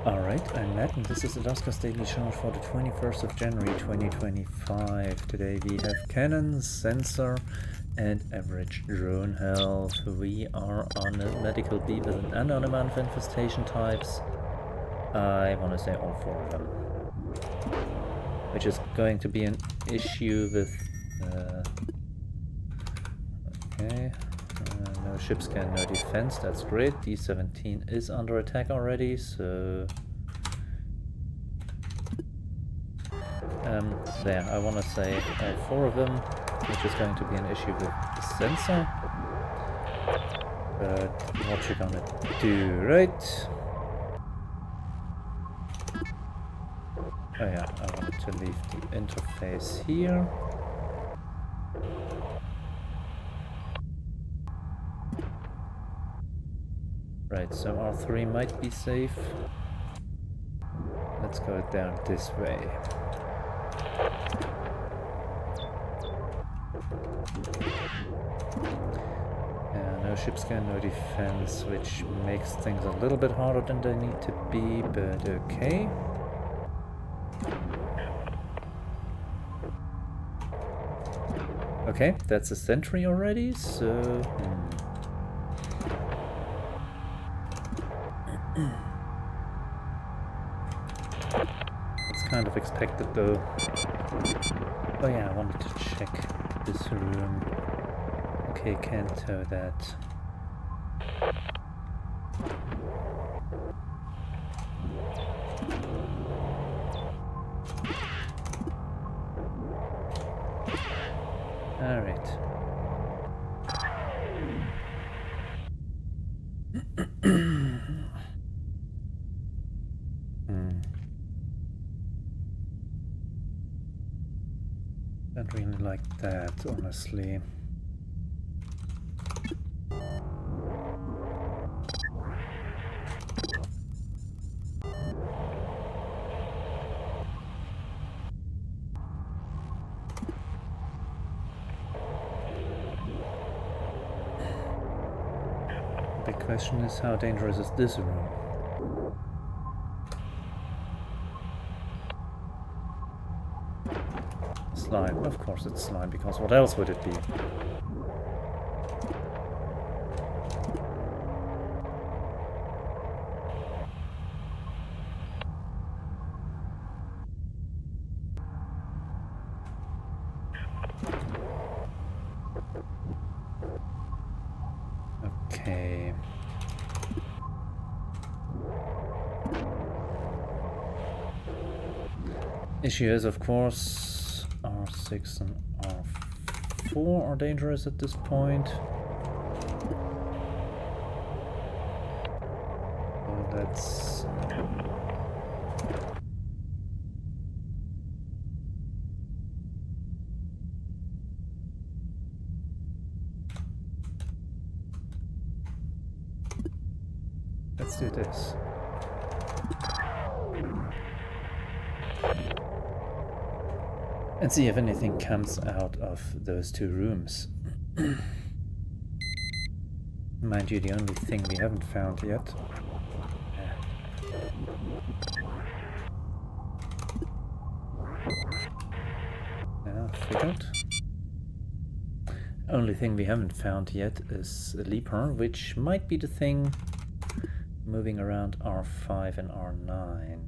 Alright, I'm Matt and this is the Duskers Daily Charge for the 21st of January 2025. Today we have cannons, sensor and average drone health. We are on a medical bee with an unknown amount of infestation types. I want to say all four of them. Which is going to be an issue with... okay. No ship scan, no defense, that's great. D-17 is under attack already, so... there, I want to say all four of them, which is going to be an issue with the sensor. But what you gonna do, right? Oh yeah, I wanted to leave the interface here. Right, so R3 might be safe. Let's go down this way. No ship scan, no defense, which makes things a little bit harder than they need to be, but okay. Okay, that's a sentry already, so... It's kind of expected though. Oh yeah, I wanted to check this room. Okay, can't tow that. Alright. Don't really like that, honestly. The question is, how dangerous is this room? Slime, of course it's slime, because what else would it be? Okay. Issue is, of course, R6 and R4 are dangerous at this point. So that's... let's do this. And see if anything comes out of those two rooms. Mind you, the only thing we haven't found yet. Yeah, figured. Only thing we haven't found yet is a leaper, which might be the thing moving around R5 and R9.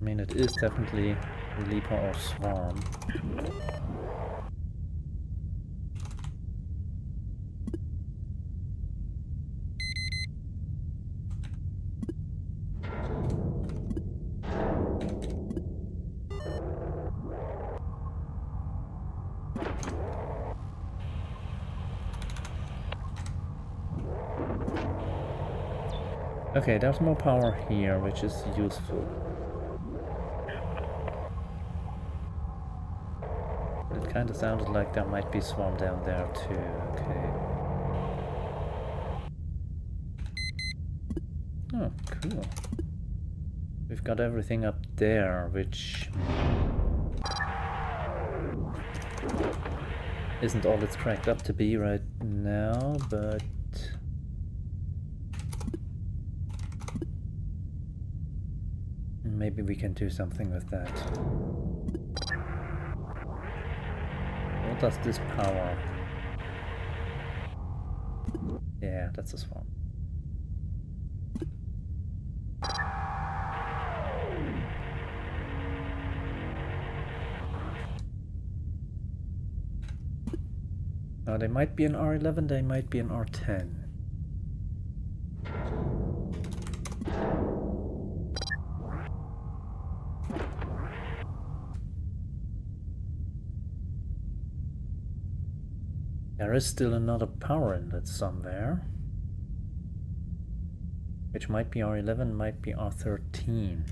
I mean, it is definitely Leaper or Swarm. Okay, there's more power here, which is useful. It kind of sounded like there might be Swarm down there too, okay. Oh, cool. We've got everything up there, which... isn't all it's cracked up to be right now, but maybe we can do something with that. What does this power? Yeah, that's a swarm. Now they might be an R11, they might be an R10. There is still another power inlet somewhere, which might be R11, might be R13.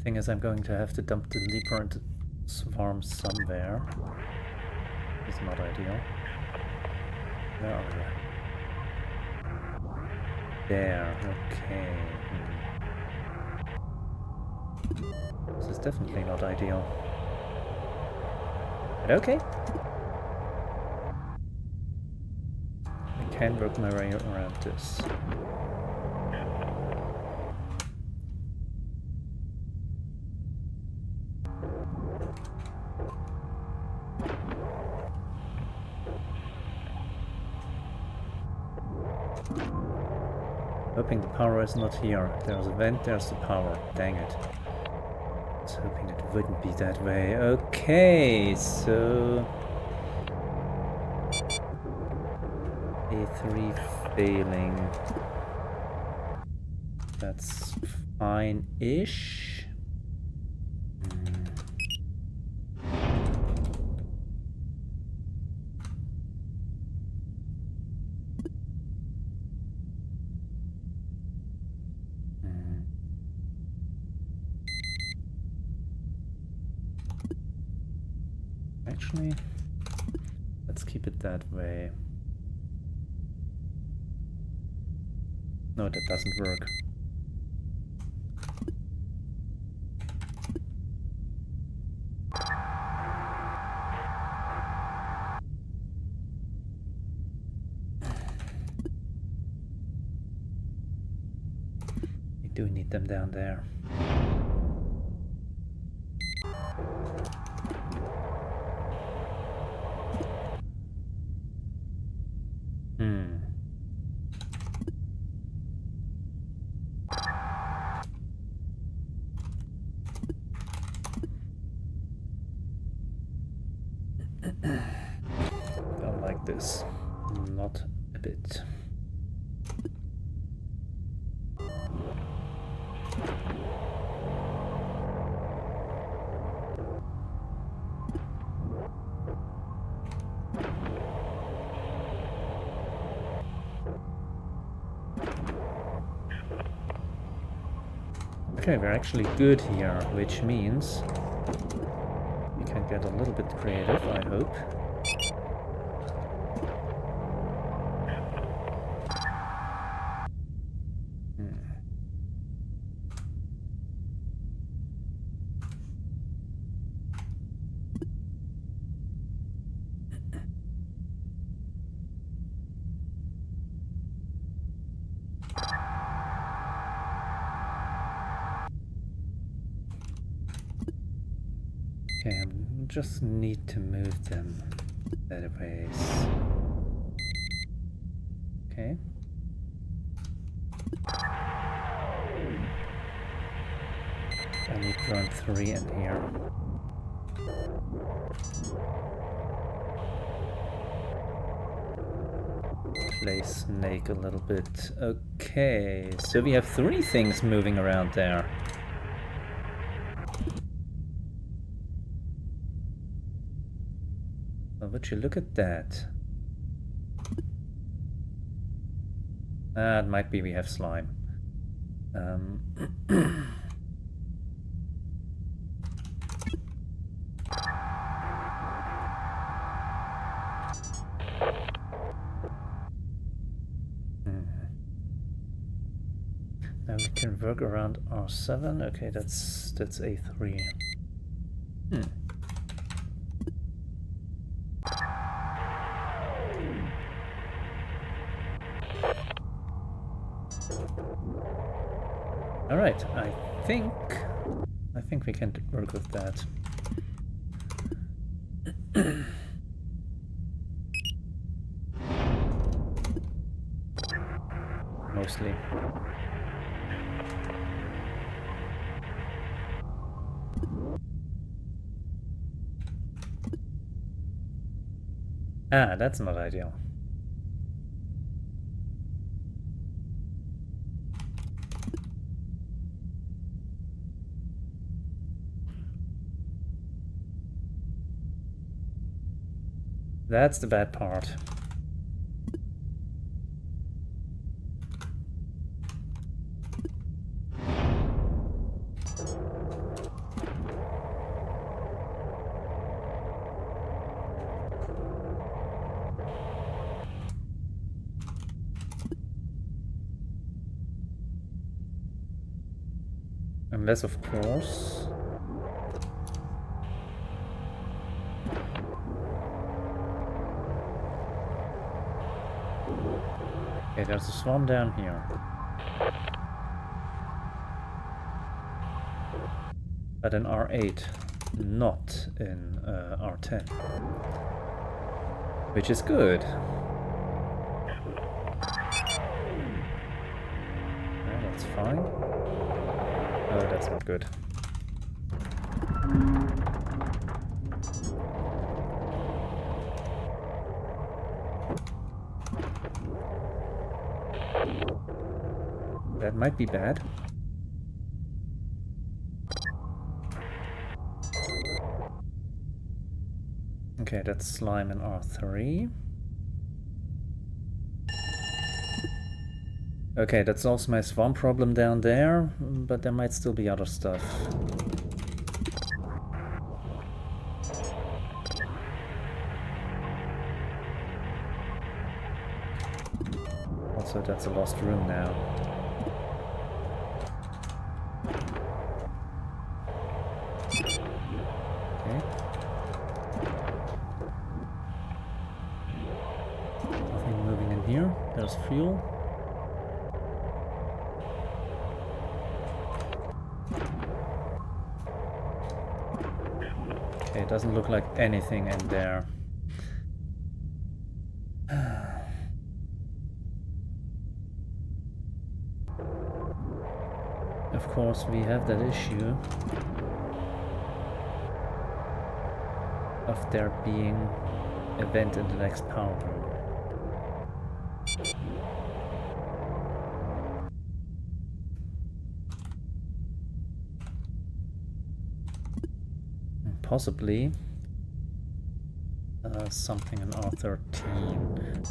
Thing is, I'm going to have to dump the leaper into swarm somewhere. It's not ideal. Where are you? There, okay. This is definitely not ideal. But okay. I can work my way around this. Hoping the power is not here. There's a vent, there's the power. Dang it. I was hoping it wouldn't be that way. Okay, so A3 failing. That's fine-ish. Actually, let's keep it that way. No, that doesn't work. We do need them down there. Don't like this. Not a bit. Okay, we're actually good here, which means we can get a little bit creative, I hope. Okay, I just need to move them that ways. Okay. I need drone 3 in here. Play snake a little bit. Okay, so we have 3 things moving around there. Well, would you look at that? It might be we have slime. Now we can work around R7. Okay, that's A3. All right, I think we can work with that. Mostly. Ah, that's not ideal. That's the bad part. Unless, of course... Okay, there's a swarm down here. But in R8, not in R10. Which is good. Yeah, that's fine. Oh, that's not good. That might be bad. Okay, that's slime in R3. Okay, that solves my swarm problem down there, but there might still be other stuff. Also, that's a lost room now. Okay. Nothing moving in here. There's fuel. Okay, it doesn't look like anything in there. Of course, we have that issue of there being a vent in the next power room. And possibly something in R13.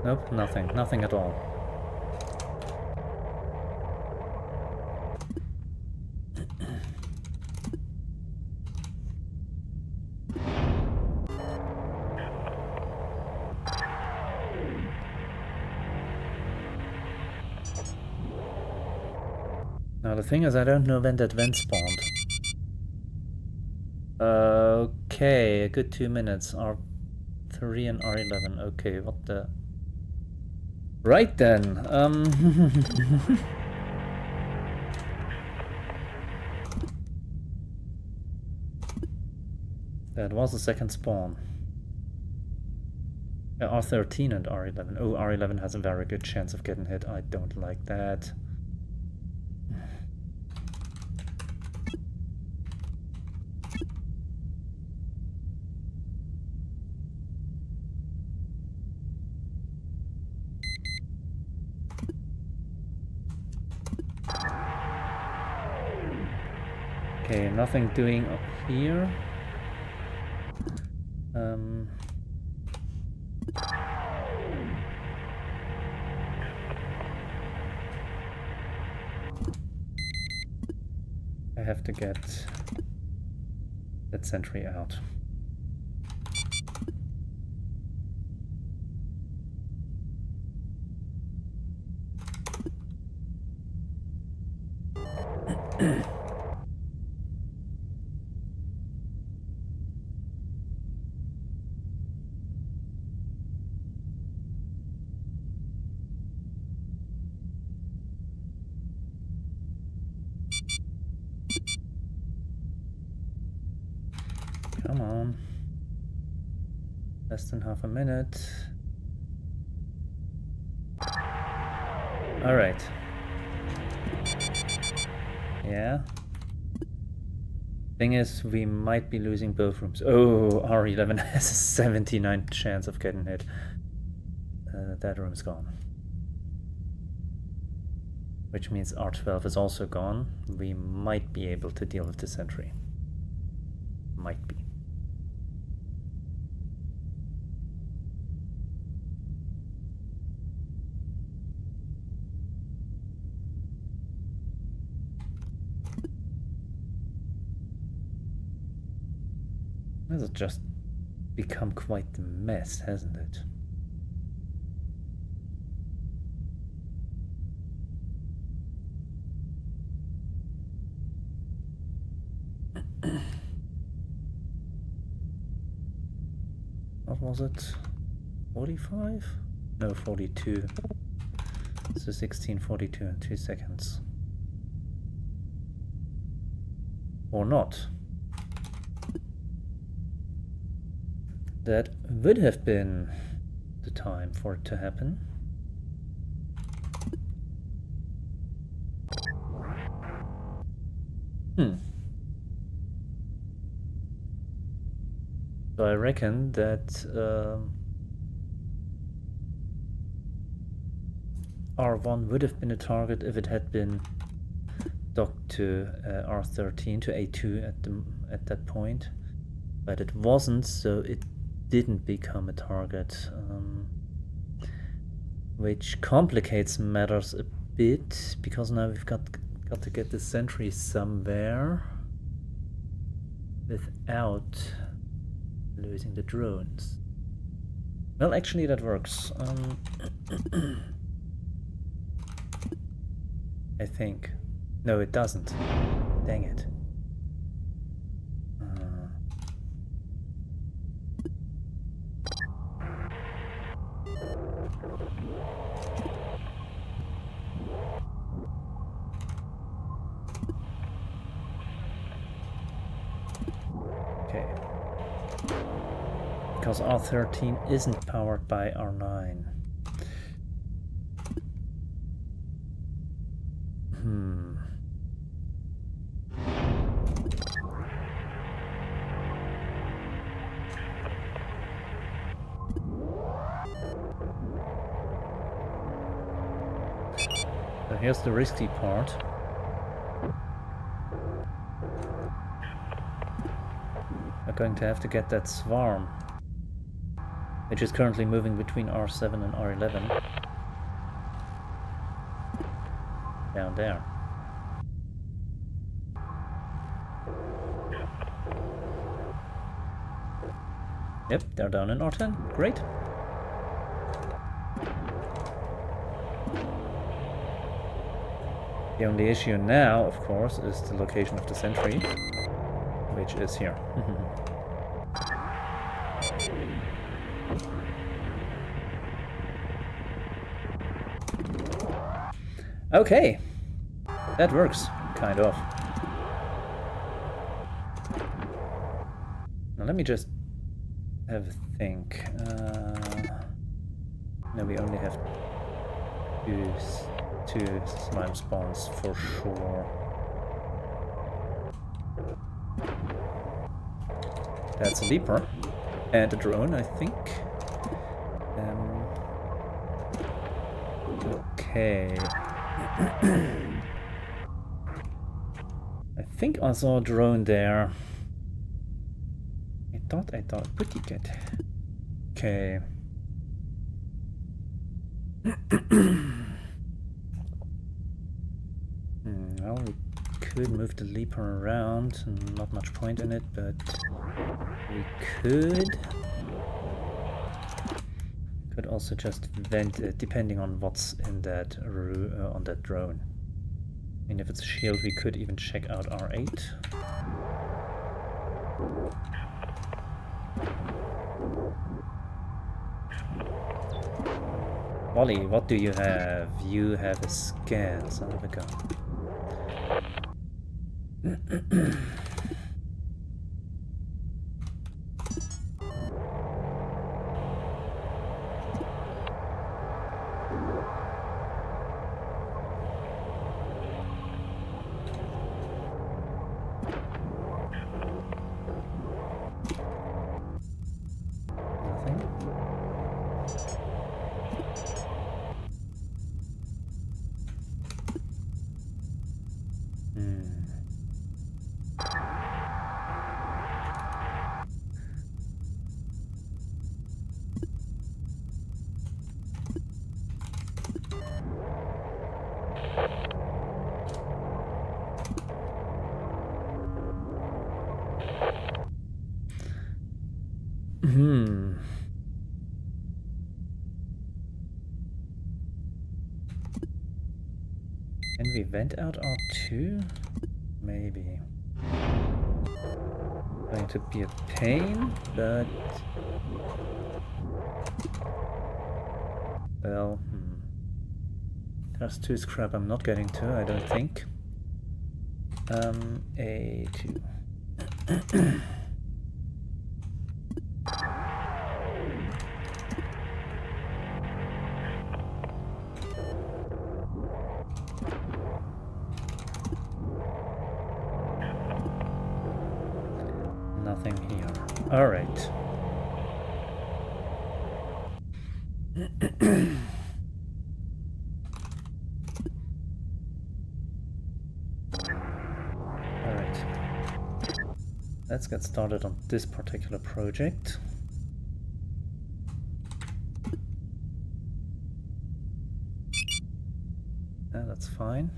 Nope, nothing at all. Now the thing is, I don't know when that vent spawned. Okay, a good 2 minutes. R3 and R11. Okay, what the... Right then. That was the second spawn. R13 and R11. Oh, R11 has a very good chance of getting hit. I don't like that. Okay, nothing doing up here. Okay, 1 have to get that sentry out. Come on. Less than half a minute. All right. Yeah. Thing is, we might be losing both rooms. Oh, R11 has a 79% chance of getting hit. That room's gone. Which means R12 is also gone. We might be able to deal with the sentry. Might be. This has just become quite the mess, hasn't it? What was it? 45? No, 42. So 16:42 in 2 seconds. Or not. That would have been the time for it to happen. So I reckon that R1 would have been a target if it had been docked to R13 to A2 at that point, but it wasn't, so it didn't become a target, which complicates matters a bit because now we've got to get the sentry somewhere without losing the drones. Well, actually that works. I think. No, it doesn't. Dang it. Okay. Because R13 isn't powered by R9. So here's the risky part. We're going to have to get that swarm, which is currently moving between R7 and R11. Down there. Yep, they're down in R10. Great. The only issue now, of course, is the location of the sentry, which is here. Okay, that works, kind of. Now let me just have a think. No, we only have two slime spawns for sure. That's a leaper and a drone, I think. Okay. I think I saw a drone there. I thought pretty good. Okay. Well, we could move the leaper around. Not much point in it, but we could. Could also just vent it, depending on what's in that on that drone. I mean, if it's a shield, we could even check out R8. Wally, what do you have? You have a scan, son of a gun. Can we vent out R2? Maybe. Going to be a pain, but... Well, There's 2 scrap I'm not getting to, I don't think. A2. Nothing here. All right. All right. Let's get started on this particular project. That's fine.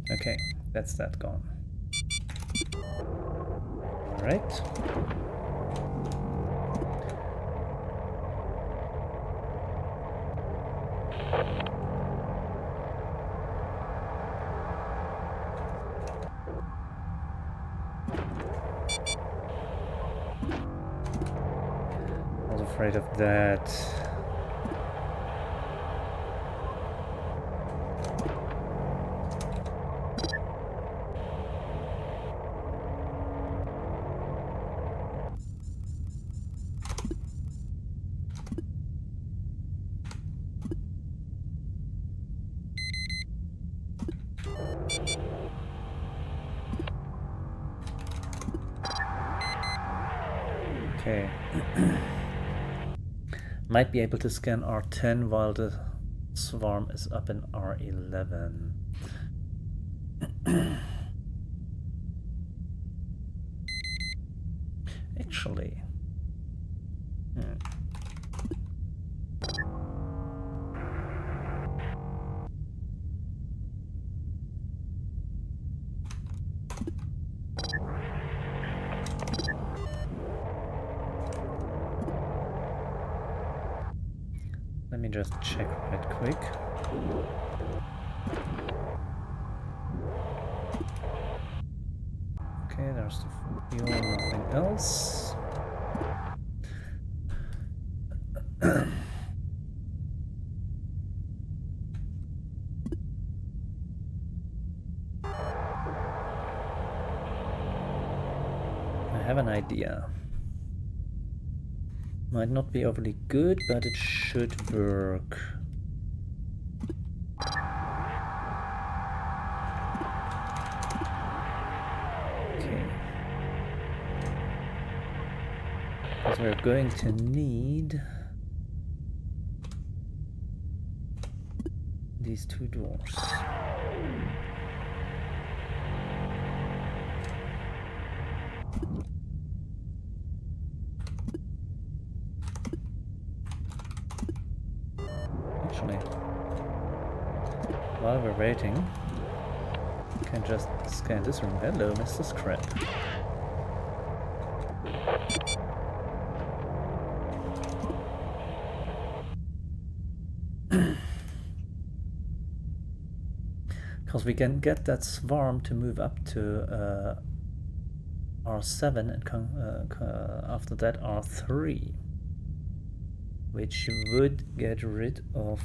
Okay, that's that gone. All right. I was afraid of that. Okay. Might be able to scan R10 while the swarm is up in R11. Actually. Let me just check right quick. Okay, there's the fuel, nothing else. I have an idea. Might not be overly good, but it should work. Okay. Because we're going to need these two doors. Actually, while we're waiting, we can just scan this room. Hello, Mr. Scrap. Because we can get that swarm to move up to R7 and after that R3, which would get rid of,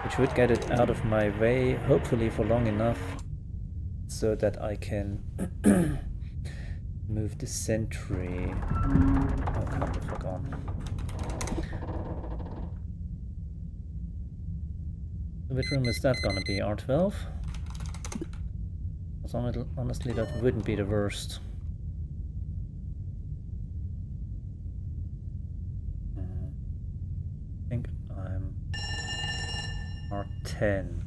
which would get it out of my way, hopefully for long enough, so that I can move the sentry. Oh, come the fuck on. Which room is that gonna be? R12? Honestly, that wouldn't be the worst. I think I'm R10.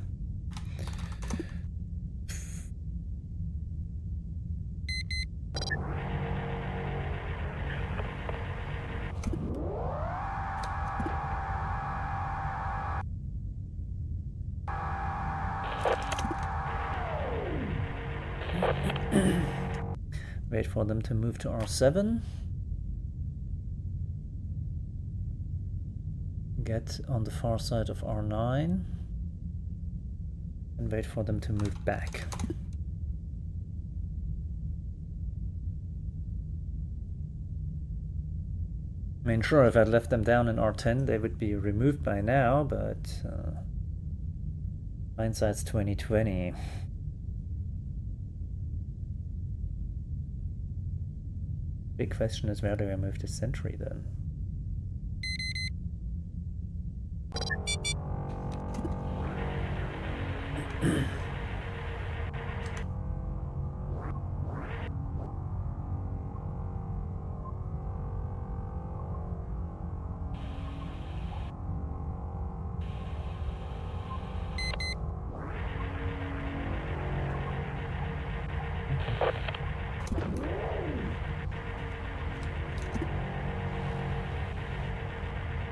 Wait for them to move to R7. Get on the far side of R9. And wait for them to move back. I mean, sure, if I'd left them down in R10, they would be removed by now, but hindsight's 2020. Big question is, where do I move the sentry then?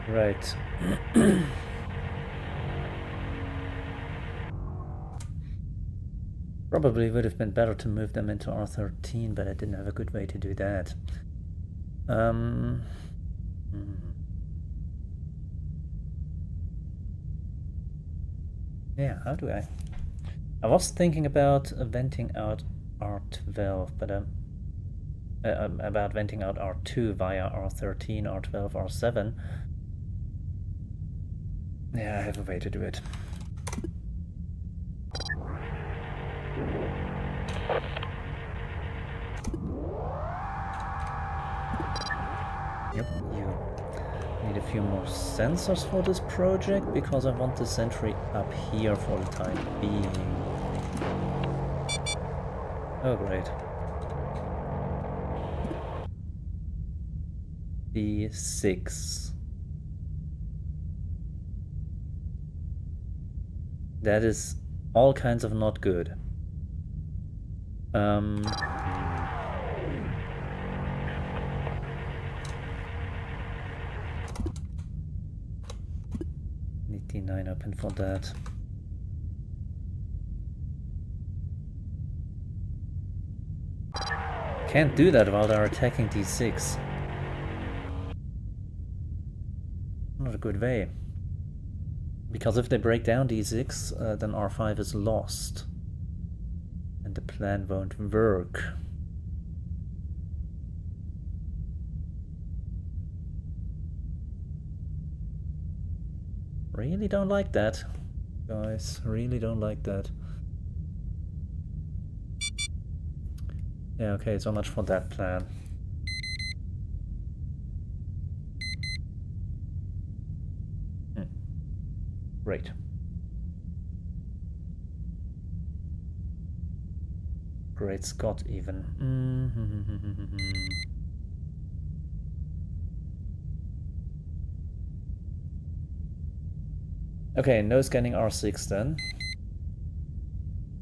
Right. Probably would have been better to move them into R13, but I didn't have a good way to do that. Yeah, how do I? I was thinking about venting out R12, but about venting out R2 via R13, R12, R7. Yeah, I have a way to do it. Yep, you need a few more sensors for this project, because I want the sentry up here for the time being. Oh, great. D6. That is all kinds of not good. Need D9 open for that. Can't do that while they're attacking D6. Not a good way. Because if they break down D6, then R5 is lost. And the plan won't work. Really don't like that, guys. Really don't like that. Yeah, okay, so much for that plan. Great. Great Scott, even. Okay, no scanning R6 then.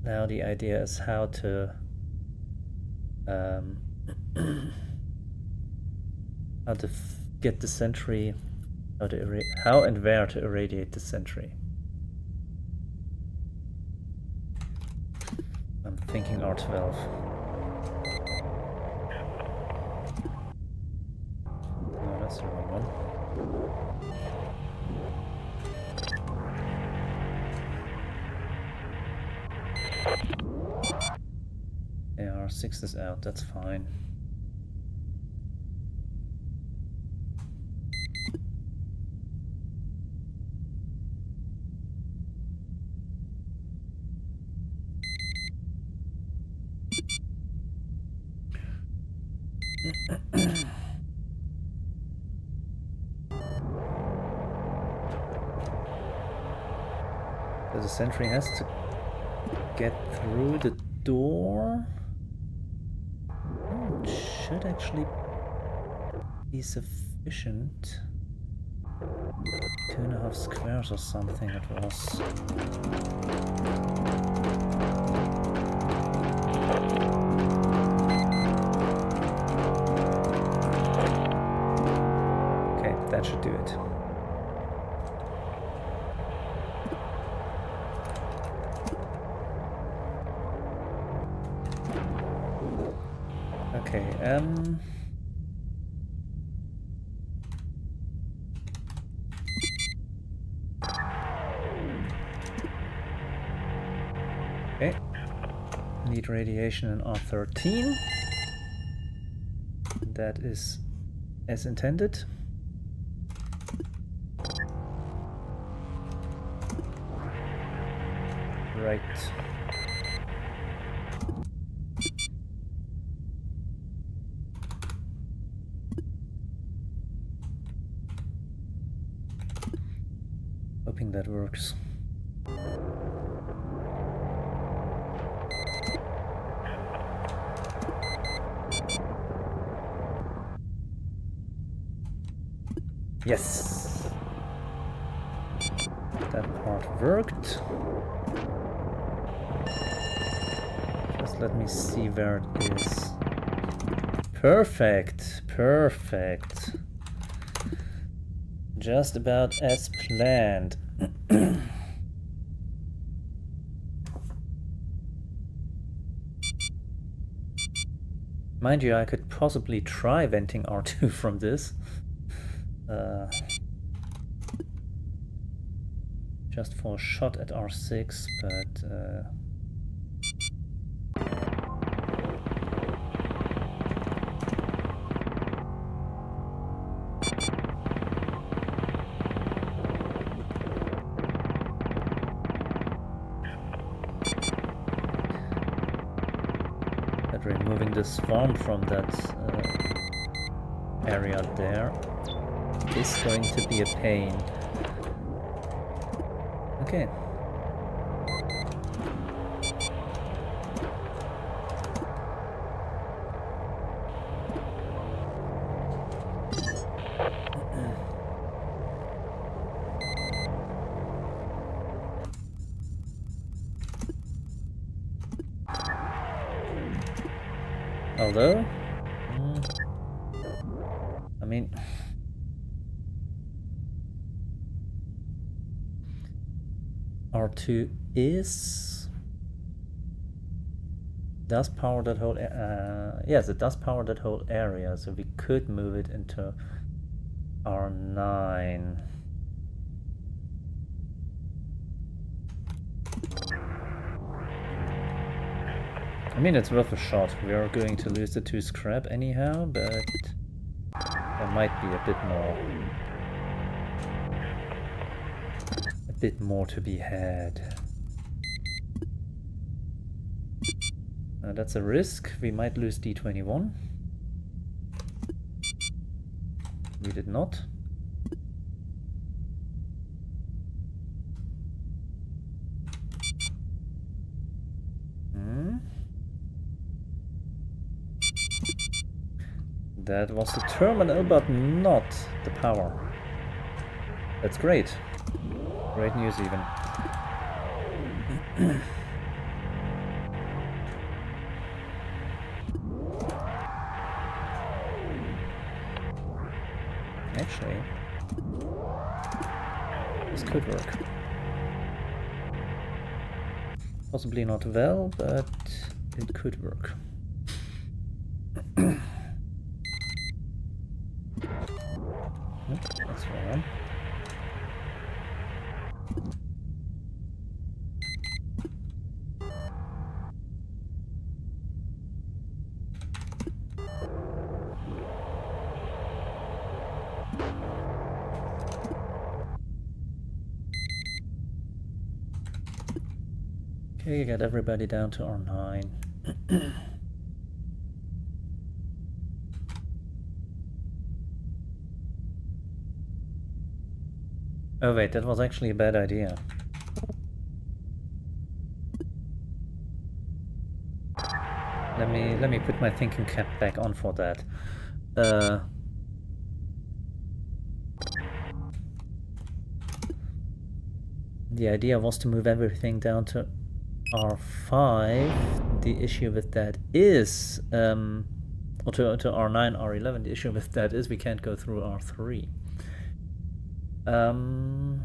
Now the idea is how to how to get the sentry, how and where to irradiate the sentry. I'm thinking R12. No, that's the wrong one. Yeah, R6 is out, that's fine. So the sentry has to get through the door. Oh, it should actually be sufficient. 2.5 squares or something it was. Okay, that should do it. Okay, okay. Need radiation in R13. That is as intended. Right. Hoping that works. Yes! That part worked. Just let me see where it is. Perfect! Perfect! Just about as planned. Mind you, I could possibly try venting R2 from this. Just for a shot at R6, but removing the swarm from that area there is going to be a pain. Okay. Although, I mean, R2 does power that whole yes, it does power that whole area, so we could move it into R9. I mean, it's worth a shot. We are going to lose the 2 scrap anyhow, but there might be a bit more to be had. That's a risk. We might lose D21. We did not. That was the terminal, but not the power. That's great. Great news even. Actually, this could work. Possibly not well, but it could work. That's wrong. Okay, you got everybody down to R9. Oh wait, that was actually a bad idea. Let me put my thinking cap back on for that. The idea was to move everything down to R5. The issue with that is, or to R9, R11. The issue with that is we can't go through R3. Well,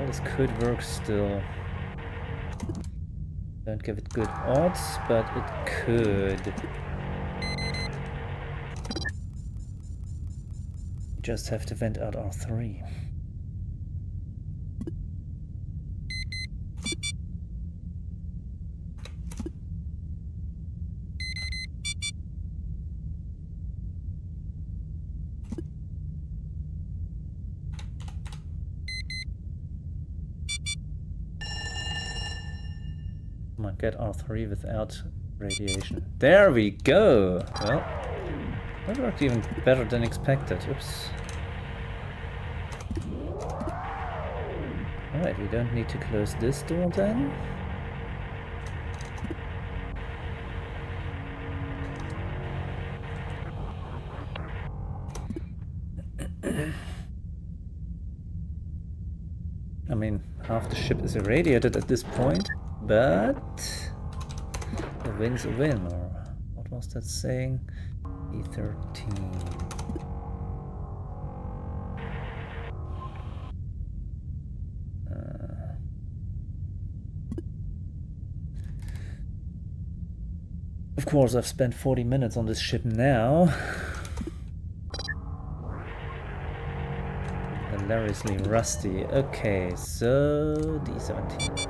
this could work still. Don't give it good odds, but it could. You just have to vent out R3. Come on, get R3 without radiation. There we go! Well, that worked even better than expected. Oops. Alright, we don't need to close this door then. I mean, half the ship is irradiated at this point, but a win's a win, or what was that saying? E13. Of course, I've spent 40 minutes on this ship now. Hilariously rusty. Okay, so D17.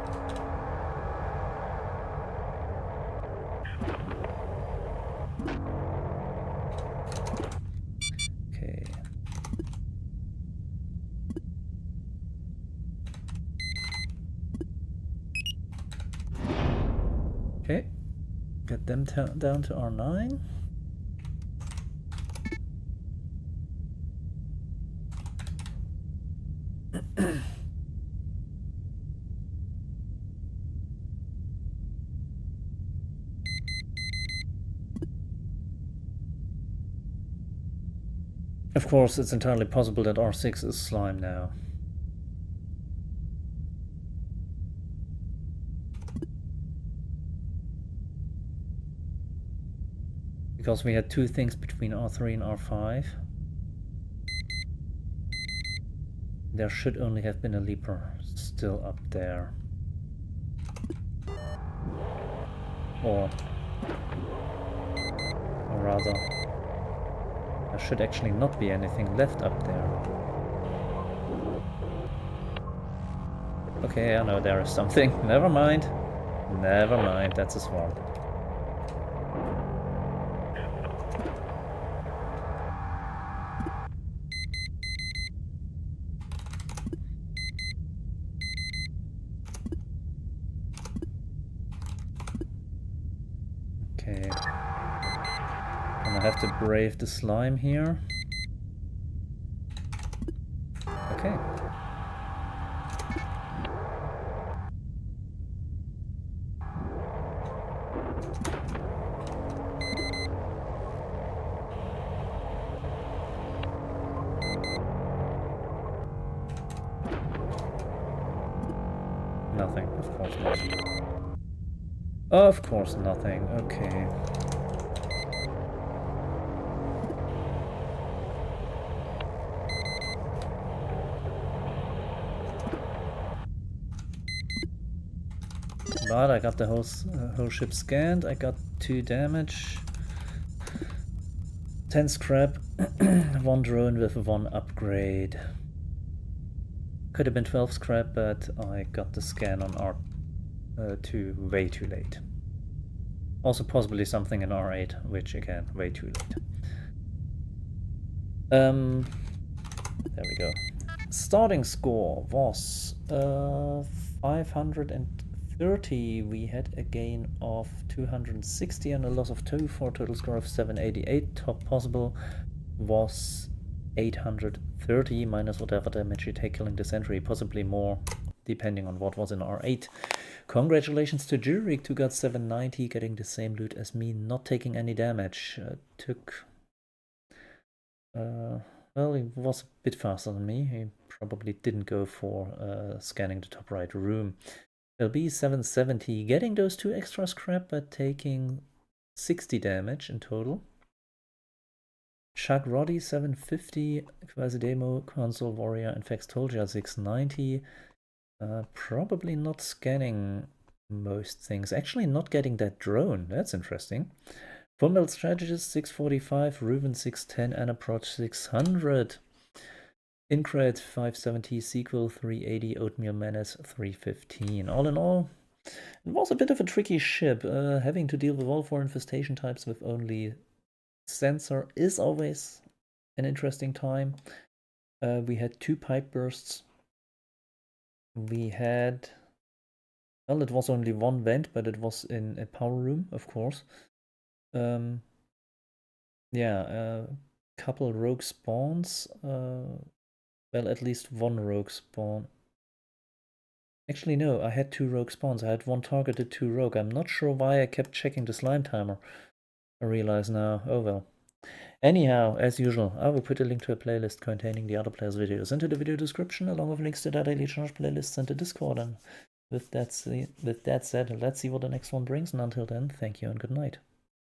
Okay. Okay. Get them down to R9. Of course, it's entirely possible that R6 is slime now. Because we had two things between R3 and R5. There should only have been a leaper still up there. Or rather, there should actually not be anything left up there. Okay, I know there is something. Never mind. Never mind, that's a swarm. Okay. Gonna have to brave the slime here. Okay. Nothing, of course not. Of course nothing, okay. But I got the whole ship scanned, I got 2 damage, 10 scrap, 1 drone with 1 upgrade. Could have been 12 scrap, but I got the scan on R2 way too late. Also possibly something in R8, which again, way too late. There we go. Starting score was 530. We had a gain of 260 and a loss of 2 for a total score of 788. Top possible was 830 minus whatever damage you take killing the sentry, possibly more depending on what was in R8. Congratulations to Jurik, who got 790, getting the same loot as me, not taking any damage. Well, he was a bit faster than me. He probably didn't go for scanning the top right room. LB 770, getting those 2 extra scrap, but taking 60 damage in total. Chuck Roddy 750, Quasi-Demo, Console Warrior, and Fex Tolja 690. Probably not scanning most things. Actually not getting that drone, that's interesting. Full Strategist 645, Ruben 610, and Approach 600. Incred 570, Sequel 380, Oatmeal Menace 315. All in all, it was a bit of a tricky ship. Having to deal with all 4 infestation types with only sensor is always an interesting time. We had 2 pipe bursts. We had, well, it was only 1 vent, but it was in a power room, of course. Yeah, a couple rogue spawns. Well, at least 1 rogue spawn. Actually, no, I had 2 rogue spawns. I had 1 targeted, 2 rogue. I'm not sure why I kept checking the slime timer. I realize now. Oh well. Anyhow, as usual, I will put a link to a playlist containing the other players' videos into the video description, along with links to their daily charge playlists and the Discord. And with that said, let's see what the next one brings. And until then, thank you and good night.